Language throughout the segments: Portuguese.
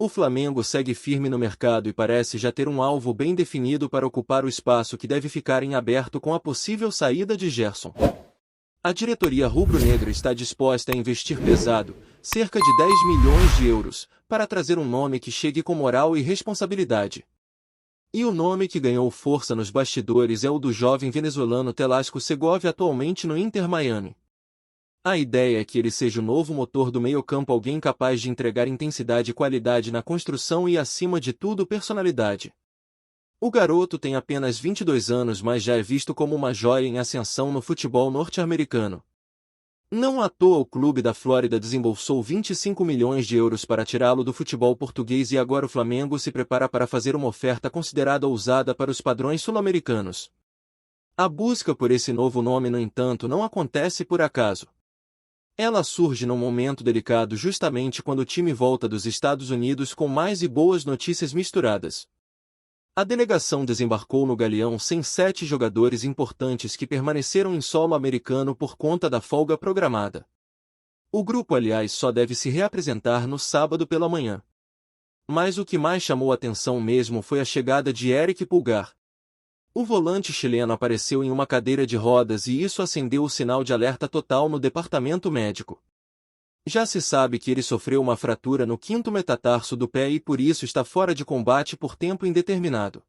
O Flamengo segue firme no mercado e parece já ter um alvo bem definido para ocupar o espaço que deve ficar em aberto com a possível saída de Gerson. A diretoria rubro-negra está disposta a investir pesado, cerca de 10 milhões de euros, para trazer um nome que chegue com moral e responsabilidade. E o nome que ganhou força nos bastidores é o do jovem venezuelano Telasco Segovia, atualmente no Inter Miami. A ideia é que ele seja o novo motor do meio-campo, alguém capaz de entregar intensidade e qualidade na construção e, acima de tudo, personalidade. O garoto tem apenas 22 anos, mas já é visto como uma joia em ascensão no futebol norte-americano. Não à toa o clube da Flórida desembolsou 25 milhões de euros para tirá-lo do futebol português e agora o Flamengo se prepara para fazer uma oferta considerada ousada para os padrões sul-americanos. A busca por esse novo nome, no entanto, não acontece por acaso. Ela surge num momento delicado justamente quando o time volta dos Estados Unidos com mais e boas notícias misturadas. A delegação desembarcou no Galeão sem 7 jogadores importantes que permaneceram em solo americano por conta da folga programada. O grupo, aliás, só deve se reapresentar no sábado pela manhã. Mas o que mais chamou atenção mesmo foi a chegada de Eric Pulgar. O volante chileno apareceu em uma cadeira de rodas e isso acendeu o sinal de alerta total no departamento médico. Já se sabe que ele sofreu uma fratura no 5º metatarso do pé e por isso está fora de combate por tempo indeterminado.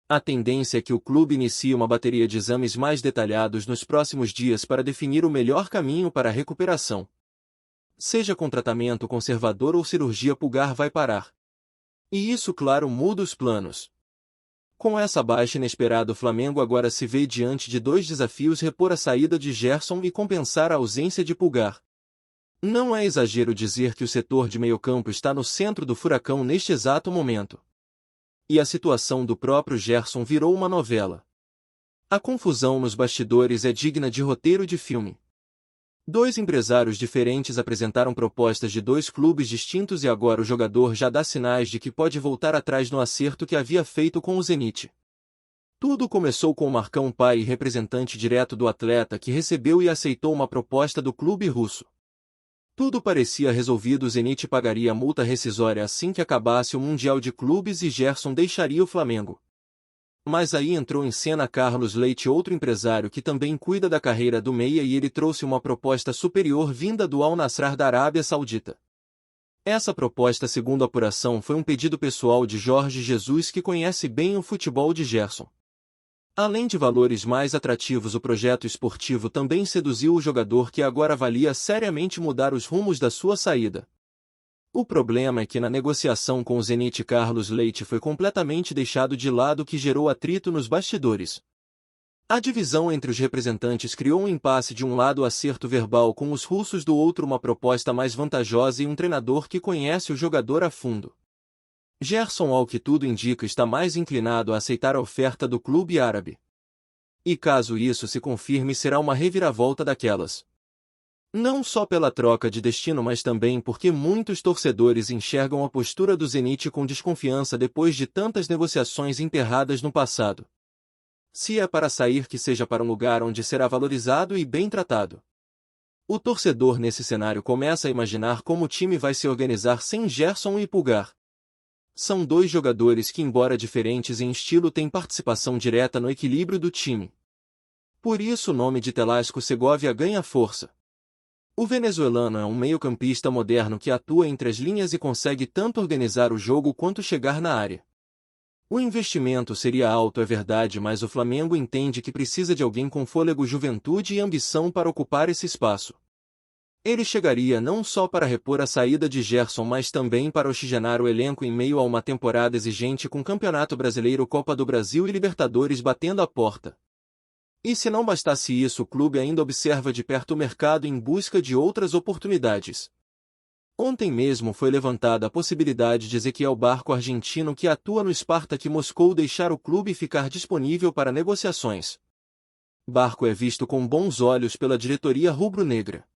A tendência é que o clube inicie uma bateria de exames mais detalhados nos próximos dias para definir o melhor caminho para a recuperação. Seja com tratamento conservador ou cirurgia, Pulgar vai parar. E isso, claro, muda os planos. Com essa baixa inesperada, o Flamengo agora se vê diante de 2 desafios: repor a saída de Gerson e compensar a ausência de Pulgar. Não é exagero dizer que o setor de meio-campo está no centro do furacão neste exato momento. E a situação do próprio Gerson virou uma novela. A confusão nos bastidores é digna de roteiro de filme. 2 empresários diferentes apresentaram propostas de 2 clubes distintos e agora o jogador já dá sinais de que pode voltar atrás no acerto que havia feito com o Zenit. Tudo começou com o Marcão, pai e representante direto do atleta, que recebeu e aceitou uma proposta do clube russo. Tudo parecia resolvido: o Zenit pagaria a multa rescisória assim que acabasse o Mundial de Clubes e Gerson deixaria o Flamengo. Mas aí entrou em cena Carlos Leite, outro empresário que também cuida da carreira do meia, e ele trouxe uma proposta superior vinda do Al Nassr da Arábia Saudita. Essa proposta, segundo a apuração, foi um pedido pessoal de Jorge Jesus, que conhece bem o futebol de Gerson. Além de valores mais atrativos, o projeto esportivo também seduziu o jogador, que agora avalia seriamente mudar os rumos da sua saída. O problema é que na negociação com o Zenit, Carlos Leite foi completamente deixado de lado, o que gerou atrito nos bastidores. A divisão entre os representantes criou um impasse: de um lado o acerto verbal com os russos, do outro uma proposta mais vantajosa e um treinador que conhece o jogador a fundo. Gerson, ao que tudo indica, está mais inclinado a aceitar a oferta do clube árabe. E caso isso se confirme, será uma reviravolta daquelas. Não só pela troca de destino, mas também porque muitos torcedores enxergam a postura do Zenit com desconfiança depois de tantas negociações enterradas no passado. Se é para sair, que seja para um lugar onde será valorizado e bem tratado. O torcedor nesse cenário começa a imaginar como o time vai se organizar sem Gerson e Pulgar. São 2 jogadores que, embora diferentes em estilo, têm participação direta no equilíbrio do time. Por isso o nome de Telasco Segovia ganha força. O venezuelano é um meio-campista moderno que atua entre as linhas e consegue tanto organizar o jogo quanto chegar na área. O investimento seria alto, é verdade, mas o Flamengo entende que precisa de alguém com fôlego, juventude e ambição para ocupar esse espaço. Ele chegaria não só para repor a saída de Gerson, mas também para oxigenar o elenco em meio a uma temporada exigente, com Campeonato Brasileiro, Copa do Brasil e Libertadores batendo a porta. E se não bastasse isso, o clube ainda observa de perto o mercado em busca de outras oportunidades. Ontem mesmo foi levantada a possibilidade de Ezequiel Barco, argentino que atua no Spartak Moscou, deixar o clube e ficar disponível para negociações. Barco é visto com bons olhos pela diretoria rubro-negra.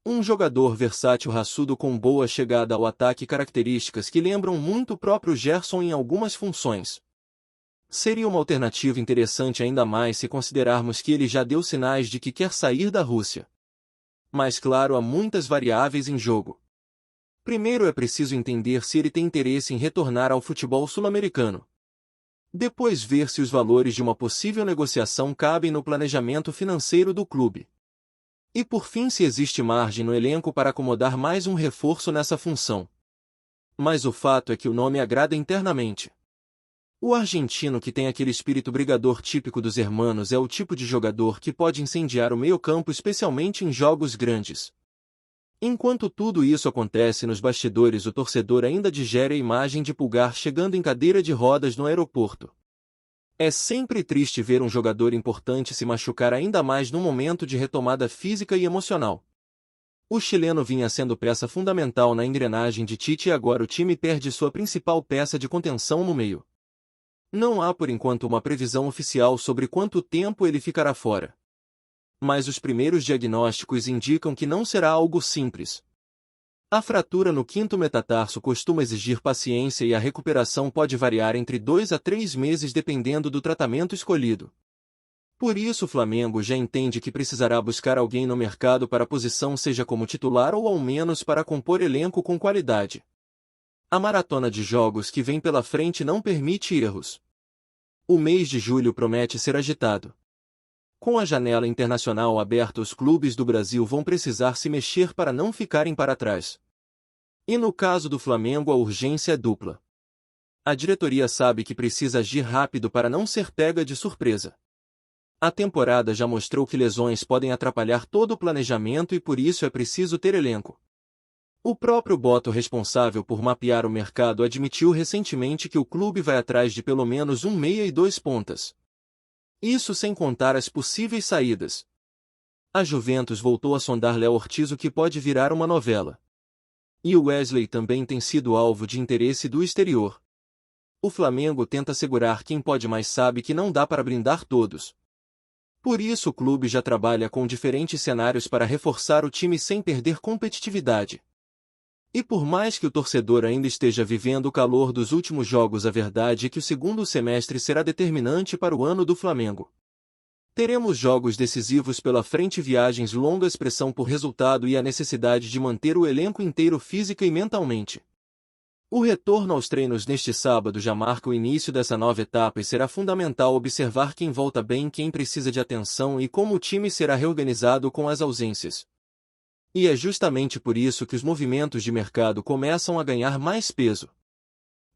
Um jogador versátil, raçudo, com boa chegada ao ataque, características que lembram muito o próprio Gerson em algumas funções. Seria uma alternativa interessante, ainda mais se considerarmos que ele já deu sinais de que quer sair da Rússia. Mas claro, há muitas variáveis em jogo. Primeiro é preciso entender se ele tem interesse em retornar ao futebol sul-americano. Depois ver se os valores de uma possível negociação cabem no planejamento financeiro do clube. E por fim se existe margem no elenco para acomodar mais um reforço nessa função. Mas o fato é que o nome agrada internamente. O argentino, que tem aquele espírito brigador típico dos hermanos, é o tipo de jogador que pode incendiar o meio-campo, especialmente em jogos grandes. Enquanto tudo isso acontece nos bastidores, o torcedor ainda digere a imagem de Pulgar chegando em cadeira de rodas no aeroporto. É sempre triste ver um jogador importante se machucar ainda mais num momento de retomada física e emocional. O chileno vinha sendo peça fundamental na engrenagem de Tite e agora o time perde sua principal peça de contenção no meio. Não há por enquanto uma previsão oficial sobre quanto tempo ele ficará fora. Mas os primeiros diagnósticos indicam que não será algo simples. A fratura no quinto metatarso costuma exigir paciência e a recuperação pode variar entre 2 a 3 meses dependendo do tratamento escolhido. Por isso o Flamengo já entende que precisará buscar alguém no mercado para a posição, seja como titular ou ao menos para compor elenco com qualidade. A maratona de jogos que vem pela frente não permite erros. O mês de julho promete ser agitado. Com a janela internacional aberta, os clubes do Brasil vão precisar se mexer para não ficarem para trás. E no caso do Flamengo a urgência é dupla. A diretoria sabe que precisa agir rápido para não ser pega de surpresa. A temporada já mostrou que lesões podem atrapalhar todo o planejamento e por isso é preciso ter elenco. O próprio Boto, responsável por mapear o mercado, admitiu recentemente que o clube vai atrás de pelo menos um meia e 2 pontas. Isso sem contar as possíveis saídas. A Juventus voltou a sondar Léo Ortiz, o que pode virar uma novela. E o Wesley também tem sido alvo de interesse do exterior. O Flamengo tenta segurar quem pode, mas sabe que não dá para blindar todos. Por isso o clube já trabalha com diferentes cenários para reforçar o time sem perder competitividade. E por mais que o torcedor ainda esteja vivendo o calor dos últimos jogos, a verdade é que o segundo semestre será determinante para o ano do Flamengo. Teremos jogos decisivos pela frente, viagens longas, pressão por resultado e a necessidade de manter o elenco inteiro física e mentalmente. O retorno aos treinos neste sábado já marca o início dessa nova etapa e será fundamental observar quem volta bem, quem precisa de atenção e como o time será reorganizado com as ausências. E é justamente por isso que os movimentos de mercado começam a ganhar mais peso.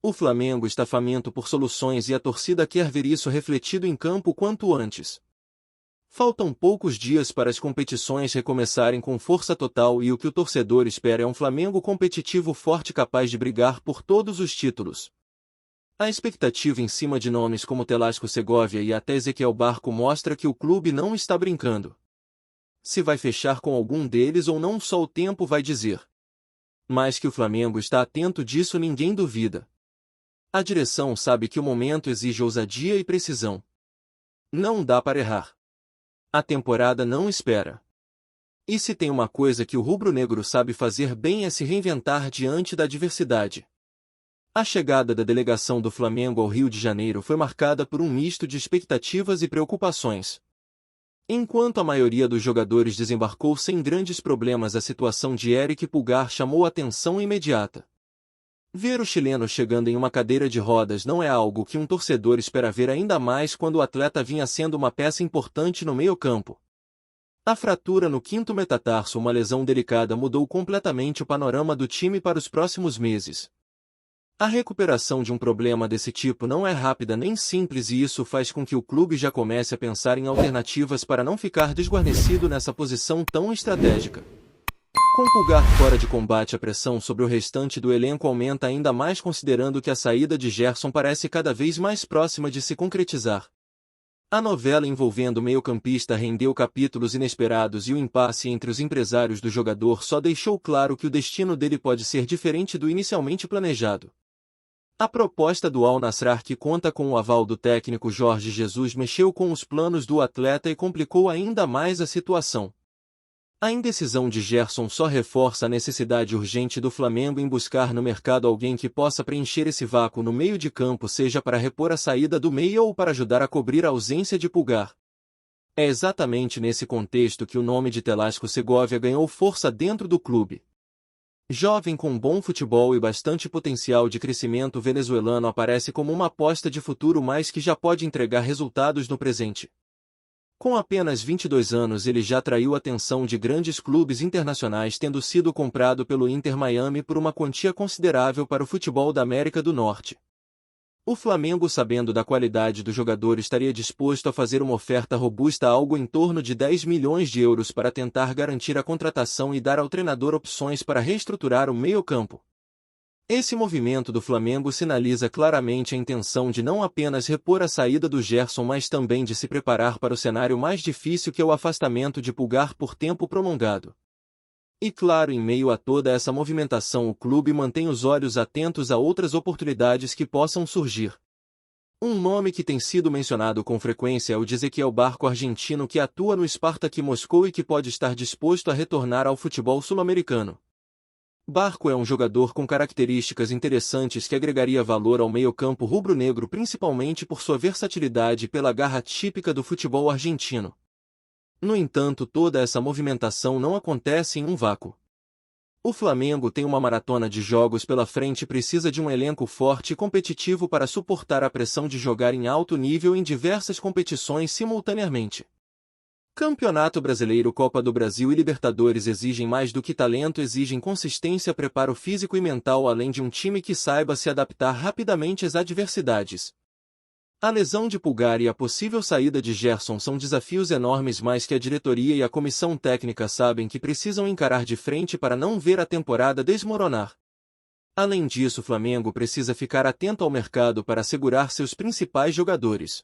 O Flamengo está faminto por soluções e a torcida quer ver isso refletido em campo quanto antes. Faltam poucos dias para as competições recomeçarem com força total e o que o torcedor espera é um Flamengo competitivo, forte, capaz de brigar por todos os títulos. A expectativa em cima de nomes como Telasco Segovia e até Ezequiel Barco mostra que o clube não está brincando. Se vai fechar com algum deles ou não, só o tempo vai dizer. Mas que o Flamengo está atento disso ninguém duvida. A direção sabe que o momento exige ousadia e precisão. Não dá para errar. A temporada não espera. E se tem uma coisa que o rubro-negro sabe fazer bem é se reinventar diante da adversidade. A chegada da delegação do Flamengo ao Rio de Janeiro foi marcada por um misto de expectativas e preocupações. Enquanto a maioria dos jogadores desembarcou sem grandes problemas, a situação de Eric Pulgar chamou a atenção imediata. Ver o chileno chegando em uma cadeira de rodas não é algo que um torcedor espera ver, ainda mais quando o atleta vinha sendo uma peça importante no meio-campo. A fratura no quinto metatarso, uma lesão delicada, mudou completamente o panorama do time para os próximos meses. A recuperação de um problema desse tipo não é rápida nem simples e isso faz com que o clube já comece a pensar em alternativas para não ficar desguarnecido nessa posição tão estratégica. Com Pulgar fora de combate, a pressão sobre o restante do elenco aumenta ainda mais, considerando que a saída de Gerson parece cada vez mais próxima de se concretizar. A novela envolvendo o meio-campista rendeu capítulos inesperados e o impasse entre os empresários do jogador só deixou claro que o destino dele pode ser diferente do inicialmente planejado. A proposta do Al Nassr, que conta com o aval do técnico Jorge Jesus, mexeu com os planos do atleta e complicou ainda mais a situação. A indecisão de Gerson só reforça a necessidade urgente do Flamengo em buscar no mercado alguém que possa preencher esse vácuo no meio de campo, seja para repor a saída do meia ou para ajudar a cobrir a ausência de Pulgar. É exatamente nesse contexto que o nome de Telasco Segovia ganhou força dentro do clube. Jovem com bom futebol e bastante potencial de crescimento, o venezuelano aparece como uma aposta de futuro, mas que já pode entregar resultados no presente. Com apenas 22 anos, ele já atraiu a atenção de grandes clubes internacionais, tendo sido comprado pelo Inter Miami por uma quantia considerável para o futebol da América do Norte. O Flamengo, sabendo da qualidade do jogador, estaria disposto a fazer uma oferta robusta, algo em torno de 10 milhões de euros, para tentar garantir a contratação e dar ao treinador opções para reestruturar o meio-campo. Esse movimento do Flamengo sinaliza claramente a intenção de não apenas repor a saída do Gerson, mas também de se preparar para o cenário mais difícil, que é o afastamento de Pulgar por tempo prolongado. E claro, em meio a toda essa movimentação, o clube mantém os olhos atentos a outras oportunidades que possam surgir. Um nome que tem sido mencionado com frequência é o de Ezequiel Barco, argentino, que atua no Spartak Moscou e que pode estar disposto a retornar ao futebol sul-americano. Barco é um jogador com características interessantes que agregaria valor ao meio-campo rubro-negro, principalmente por sua versatilidade e pela garra típica do futebol argentino. No entanto, toda essa movimentação não acontece em um vácuo. O Flamengo tem uma maratona de jogos pela frente e precisa de um elenco forte e competitivo para suportar a pressão de jogar em alto nível em diversas competições simultaneamente. Campeonato Brasileiro, Copa do Brasil e Libertadores exigem mais do que talento, exigem consistência, preparo físico e mental, além de um time que saiba se adaptar rapidamente às adversidades. A lesão de Pulgar e a possível saída de Gerson são desafios enormes, mas que a diretoria e a comissão técnica sabem que precisam encarar de frente para não ver a temporada desmoronar. Além disso, o Flamengo precisa ficar atento ao mercado para assegurar seus principais jogadores.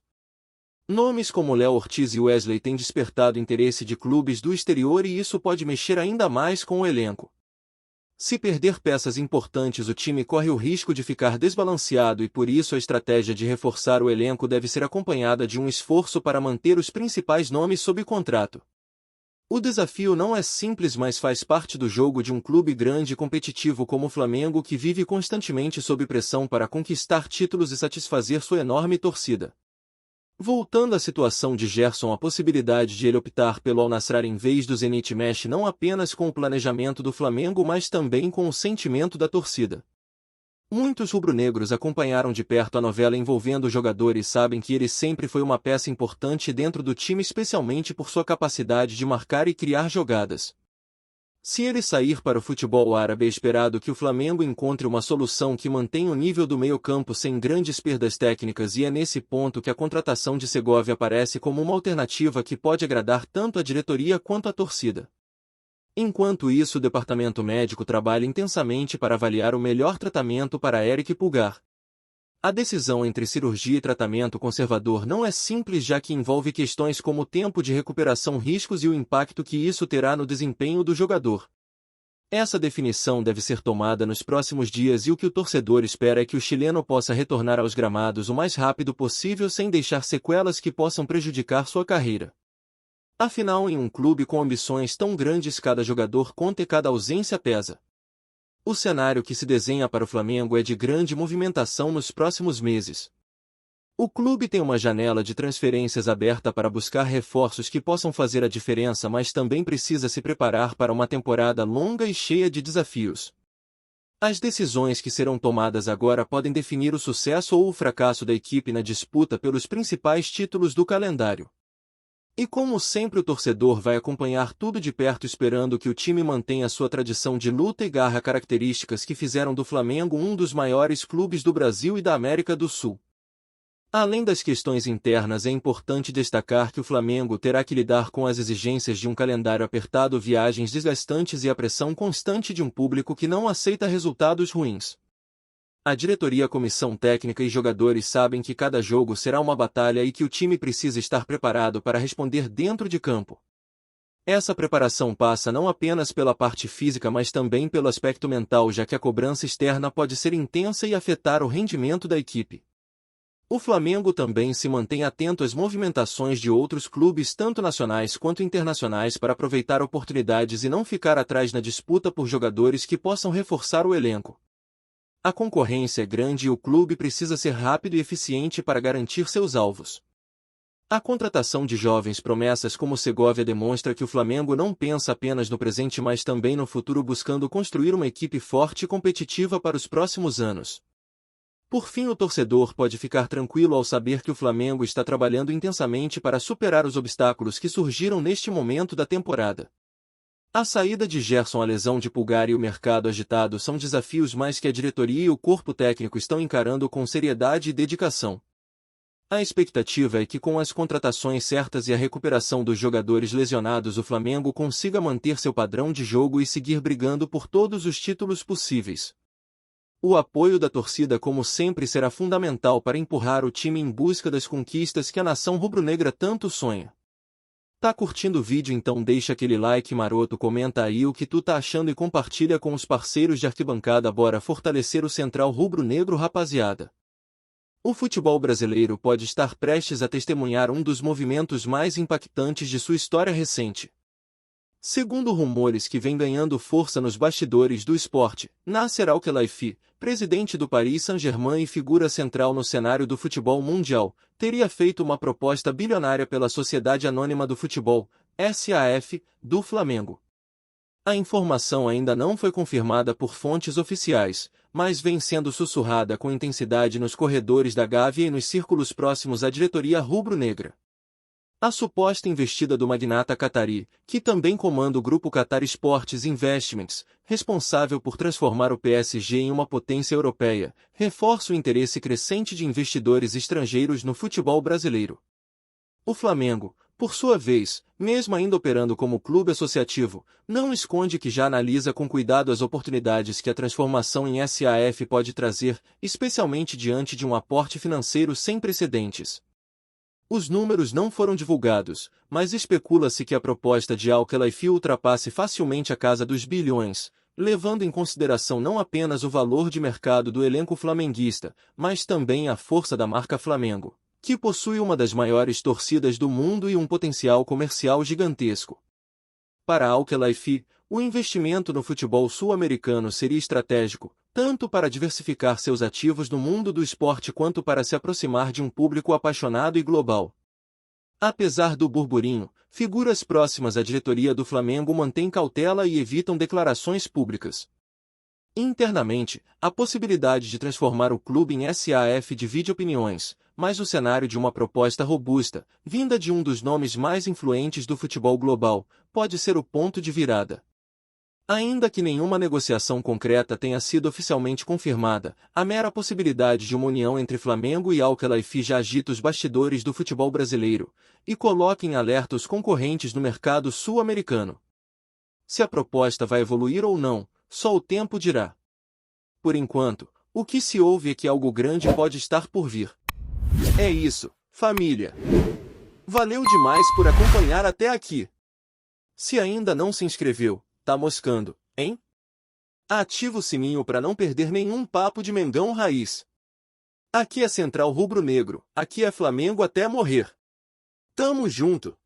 Nomes como Léo Ortiz e Wesley têm despertado interesse de clubes do exterior, e isso pode mexer ainda mais com o elenco. Se perder peças importantes, o time corre o risco de ficar desbalanceado, e por isso a estratégia de reforçar o elenco deve ser acompanhada de um esforço para manter os principais nomes sob contrato. O desafio não é simples, mas faz parte do jogo de um clube grande e competitivo como o Flamengo, que vive constantemente sob pressão para conquistar títulos e satisfazer sua enorme torcida. Voltando à situação de Gerson, a possibilidade de ele optar pelo Al-Nassr em vez do Zenit mexe não apenas com o planejamento do Flamengo, mas também com o sentimento da torcida. Muitos rubro-negros acompanharam de perto a novela envolvendo o jogador e sabem que ele sempre foi uma peça importante dentro do time, especialmente por sua capacidade de marcar e criar jogadas. Se ele sair para o futebol árabe, é esperado que o Flamengo encontre uma solução que mantenha o nível do meio-campo sem grandes perdas técnicas, e é nesse ponto que a contratação de Segovia aparece como uma alternativa que pode agradar tanto a diretoria quanto a torcida. Enquanto isso, o departamento médico trabalha intensamente para avaliar o melhor tratamento para Eric Pulgar. A decisão entre cirurgia e tratamento conservador não é simples, já que envolve questões como o tempo de recuperação, riscos e o impacto que isso terá no desempenho do jogador. Essa definição deve ser tomada nos próximos dias, e o que o torcedor espera é que o chileno possa retornar aos gramados o mais rápido possível, sem deixar sequelas que possam prejudicar sua carreira. Afinal, em um clube com ambições tão grandes, cada jogador conta e cada ausência pesa. O cenário que se desenha para o Flamengo é de grande movimentação nos próximos meses. O clube tem uma janela de transferências aberta para buscar reforços que possam fazer a diferença, mas também precisa se preparar para uma temporada longa e cheia de desafios. As decisões que serão tomadas agora podem definir o sucesso ou o fracasso da equipe na disputa pelos principais títulos do calendário. E como sempre, o torcedor vai acompanhar tudo de perto, esperando que o time mantenha sua tradição de luta e garra, características que fizeram do Flamengo um dos maiores clubes do Brasil e da América do Sul. Além das questões internas, é importante destacar que o Flamengo terá que lidar com as exigências de um calendário apertado, viagens desgastantes e a pressão constante de um público que não aceita resultados ruins. A diretoria, comissão técnica e jogadores sabem que cada jogo será uma batalha e que o time precisa estar preparado para responder dentro de campo. Essa preparação passa não apenas pela parte física, mas também pelo aspecto mental, já que a cobrança externa pode ser intensa e afetar o rendimento da equipe. O Flamengo também se mantém atento às movimentações de outros clubes, tanto nacionais quanto internacionais, para aproveitar oportunidades e não ficar atrás na disputa por jogadores que possam reforçar o elenco. A concorrência é grande e o clube precisa ser rápido e eficiente para garantir seus alvos. A contratação de jovens promessas como Segovia demonstra que o Flamengo não pensa apenas no presente mas também no futuro, buscando construir uma equipe forte e competitiva para os próximos anos. Por fim, o torcedor pode ficar tranquilo ao saber que o Flamengo está trabalhando intensamente para superar os obstáculos que surgiram neste momento da temporada. A saída de Gerson, a lesão de Pulgar e o mercado agitado são desafios mais que a diretoria e o corpo técnico estão encarando com seriedade e dedicação. A expectativa é que com as contratações certas e a recuperação dos jogadores lesionados o Flamengo consiga manter seu padrão de jogo e seguir brigando por todos os títulos possíveis. O apoio da torcida, como sempre, será fundamental para empurrar o time em busca das conquistas que a nação rubro-negra tanto sonha. Tá curtindo o vídeo? Então deixa aquele like maroto, comenta aí o que tu tá achando e compartilha com os parceiros de arquibancada. Bora fortalecer o Central Rubro-Negro, rapaziada. O futebol brasileiro pode estar prestes a testemunhar um dos movimentos mais impactantes de sua história recente. Segundo rumores que vêm ganhando força nos bastidores do esporte, Nasser Al-Khelaifi, presidente do Paris Saint-Germain e figura central no cenário do futebol mundial, teria feito uma proposta bilionária pela Sociedade Anônima do Futebol, SAF, do Flamengo. A informação ainda não foi confirmada por fontes oficiais, mas vem sendo sussurrada com intensidade nos corredores da Gávea e nos círculos próximos à diretoria rubro-negra. A suposta investida do magnata Qatari, que também comanda o grupo Qatar Sports Investments, responsável por transformar o PSG em uma potência europeia, reforça o interesse crescente de investidores estrangeiros no futebol brasileiro. O Flamengo, por sua vez, mesmo ainda operando como clube associativo, não esconde que já analisa com cuidado as oportunidades que a transformação em SAF pode trazer, especialmente diante de um aporte financeiro sem precedentes. Os números não foram divulgados, mas especula-se que a proposta de Al-Khelaifi ultrapasse facilmente a casa dos bilhões, levando em consideração não apenas o valor de mercado do elenco flamenguista, mas também a força da marca Flamengo, que possui uma das maiores torcidas do mundo e um potencial comercial gigantesco. Para Al-Khelaifi, o investimento no futebol sul-americano seria estratégico, tanto para diversificar seus ativos no mundo do esporte quanto para se aproximar de um público apaixonado e global. Apesar do burburinho, figuras próximas à diretoria do Flamengo mantêm cautela e evitam declarações públicas. Internamente, a possibilidade de transformar o clube em SAF divide opiniões, mas o cenário de uma proposta robusta, vinda de um dos nomes mais influentes do futebol global, pode ser o ponto de virada. Ainda que nenhuma negociação concreta tenha sido oficialmente confirmada, a mera possibilidade de uma união entre Flamengo e Al-Khelaifi já agita os bastidores do futebol brasileiro, e coloca em alerta os concorrentes no mercado sul-americano. Se a proposta vai evoluir ou não, só o tempo dirá. Por enquanto, o que se ouve é que algo grande pode estar por vir. É isso, família. Valeu demais por acompanhar até aqui. Se ainda não se inscreveu, tá moscando, hein? Ativa o sininho para não perder nenhum papo de Mengão Raiz. Aqui é Central Rubro-Negro, aqui é Flamengo até morrer. Tamo junto!